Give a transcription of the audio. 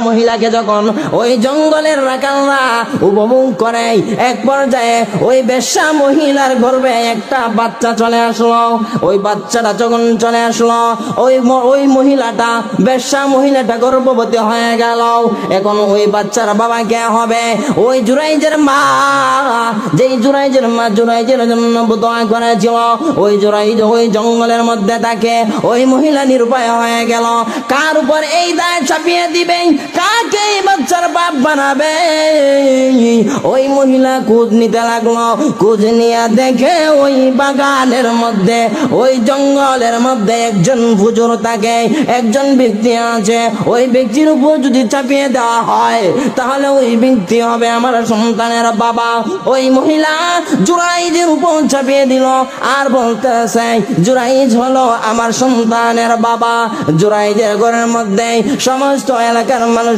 মহিলাকে যখন ওই জঙ্গলের রাখালরা উপভোগ করে, এক পর্যায়ে ওই বেশ্যা মহিলার গর্ভে একটা বাচ্চা চলে আসলো। ওই বাচ্চাটা যখন চলে আসলো, ওই মহিলাটা, বেশ্যা মহিলাটা গর্ভবতী হয়ে গেল। এখন ওই বাচ্চার বাবা কে হবে? ওই জুরাইজের মা, যেই জুরাইজের মা জুরাইজের জন্য দোয়া করেছিল, ওই জুরাইজ ওই জঙ্গলের মধ্যে থাকে। ওই মহিলা নিরুপায় হয়ে গেল। কার উপর এই দায় চাপিয়ে দিবে? কাকে বাচ্চার বাপ বানাবে? ওই মহিলা খোঁজ নিতে লাগলো। খোঁজ নিয়ে দেখে ওই বাগানের মধ্যে, ওই জঙ্গলের মধ্যে একজন হুজুর থাকে, একজন ব্যক্তি আছে। ওই ব্যক্তির উপর যদি চাপিয়ে দেওয়া হয় তাহলে ওই ব্যক্তি হবে আমার সন্তানের বাবা। ওই মহিলা জুরাইজের উপর চাপিয়ে দিল আর বলতেছে, জুরাইজ হলো আমার সন্তানের বাবা। জুরাইজের ঘরের মধ্যে সমস্ত এলাকার মানুষ